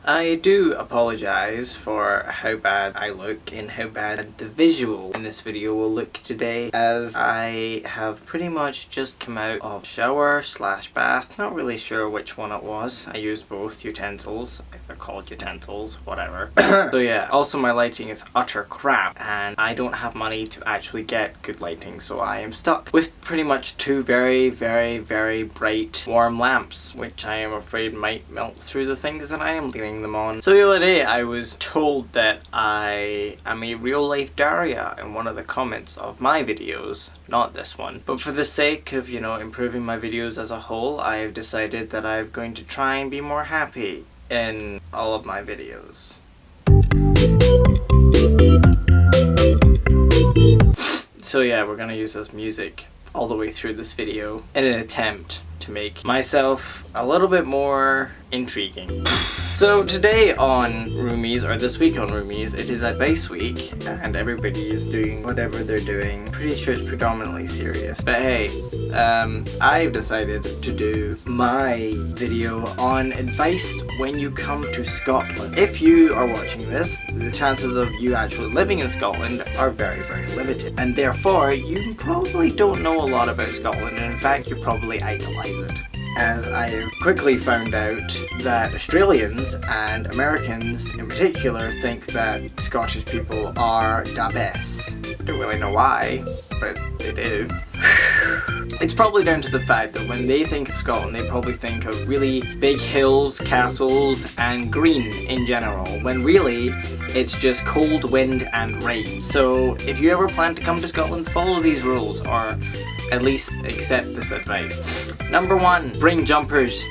I do apologise for how bad I look and how bad the visual in this video will look today, as I have pretty much just come out of shower / bath. Not really sure which one it was. I used both utensils, if they're called utensils, whatever. So yeah, also my lighting is utter crap and I don't have money to actually get good lighting, so I am stuck with pretty much two very bright warm lamps, which I am afraid might melt through the things that I am leaning them on. So the other day I was told that I am a real life Daria in one of the comments of my videos, not this one. But for the sake of, you know, improving my videos as a whole, I have decided that I'm going to try and be more happy in all of my videos. So yeah, we're gonna use this music all the way through this video in an attempt to make myself a little bit more intriguing. So today on Roomies, or this week on Roomies, it is advice week and everybody is doing whatever they're doing. Pretty sure it's predominantly serious, but hey, I've decided to do my video on advice when you come to Scotland. If you are watching this, the chances of you actually living in Scotland are very limited, and therefore you probably don't know a lot about Scotland, and in fact you probably idolize it. As I have quickly found out that Australians and Americans in particular think that Scottish people are da best. I don't really know why, but they do. It's probably down to the fact that when they think of Scotland, they probably think of really big hills, castles, and green in general, when really it's just cold, wind, and rain. So if you ever plan to come to Scotland, follow these rules, or at least accept this advice. Number 1, bring jumpers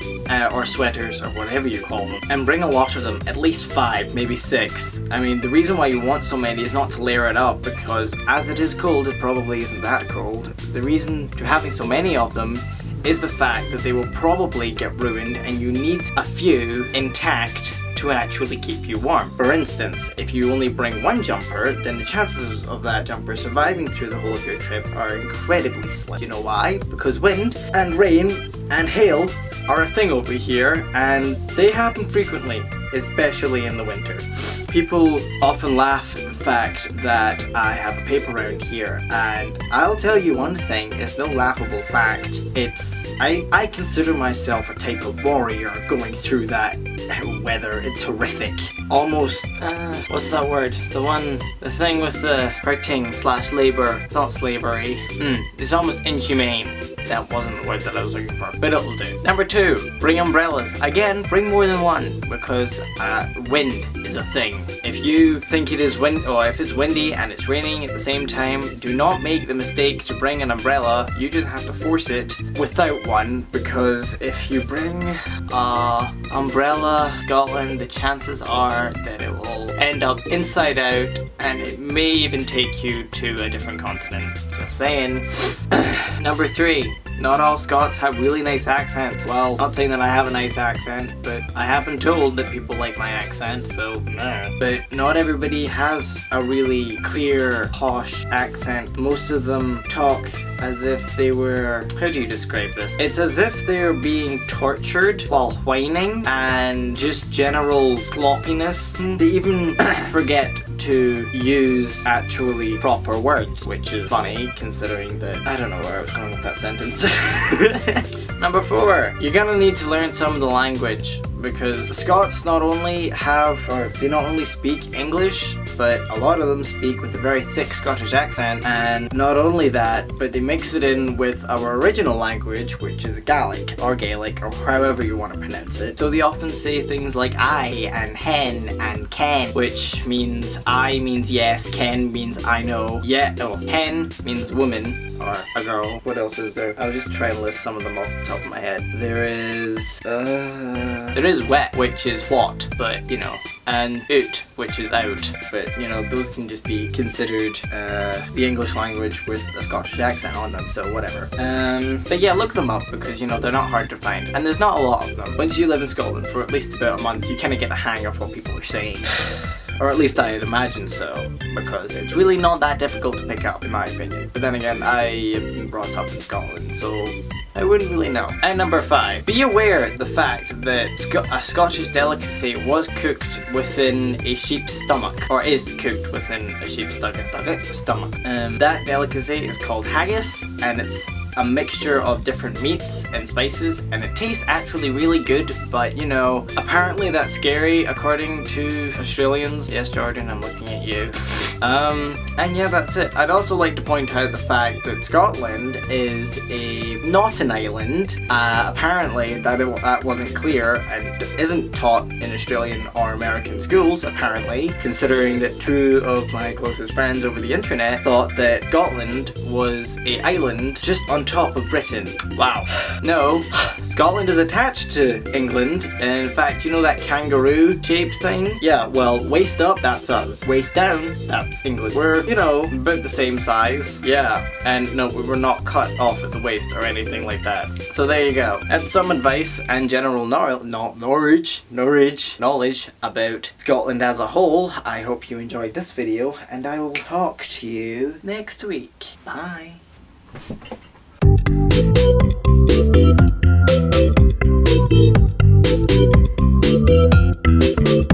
or sweaters or whatever you call them, and bring a lot of them, at least 5, maybe 6. I mean, the reason why you want so many is not to layer it up, because as it is cold, it probably isn't that cold. The reason to having so many of them is the fact that they will probably get ruined and you need a few intact to actually keep you warm. For instance, if you only bring one jumper, then the chances of that jumper surviving through the whole of your trip are incredibly slim. You know why? Because wind and rain and hail are a thing over here, and they happen frequently, especially in the winter. People often laugh at the fact that I have a paper round here, and I'll tell you one thing, it's no laughable fact. I consider myself a type of warrior going through that weather. It's horrific. Almost, what's that word? The thing with the hurting / labor. It's not slavery. It's almost inhumane. That wasn't the word that I was looking for, but it'll do. Number 2, bring umbrellas. Again, bring more than one, because wind is a thing. If you think it is if it's windy and it's raining at the same time, do not make the mistake to bring an umbrella. You just have to force it without one, because if you bring an umbrella to Scotland, the chances are that it will end up inside out, and it may even take you to a different continent. Just saying. Number 3, not all Scots have really nice accents. Well, not saying that I have a nice accent, but I have been told that people like my accent, so nah. But not everybody has a really clear, posh accent. Most of them talk as if they were, how do you describe this? It's as if they're being tortured while whining, and just general sloppiness. They even forget to use actually proper words, which is funny considering that I don't know where I was going with that sentence. Number 4, you're gonna need to learn some of the language, because Scots not only speak English, but a lot of them speak with a very thick Scottish accent, and not only that, but they mix it in with our original language, which is Gaelic, or however you want to pronounce it. So they often say things like I and hen and ken, which means I means yes, ken means I know, hen means woman or a girl. What else is there? I'll just try and list some of them off the top of my head. There is wet, which is what, but you know, and out, which is out, but you know, those can just be considered the English language with a Scottish accent on them, so whatever. But yeah, look them up, because you know, they're not hard to find, and there's not a lot of them. Once you live in Scotland for at least about a month, you kind of get the hang of what people are saying. Or at least I'd imagine so, because it's really not that difficult to pick up in my opinion. But then again, I have been brought up in Scotland, so I wouldn't really know. And number 5, be aware the fact that a Scottish delicacy was cooked within a sheep's stomach, or is cooked within a sheep's stomach. That delicacy is called haggis, and it's a mixture of different meats and spices, and it tastes actually really good, but you know, apparently that's scary according to Australians. Yes, Jordan, I'm looking at you. And yeah, that's it. I'd also like to point out the fact that Scotland is not an island. Apparently that wasn't clear and isn't taught in Australian or American schools, apparently, considering that 2 of my closest friends over the internet thought that Scotland was an island just on top of Britain. Wow. No, Scotland is attached to England, and in fact, you know that kangaroo shaped thing? Yeah, well, waist up, that's us. Waist down, that's England. We're, you know, about the same size. Yeah, and no, we were not cut off at the waist or anything like that. So there you go. That's some advice and general knowledge about Scotland as a whole. I hope you enjoyed this video, and I will talk to you next week. Bye.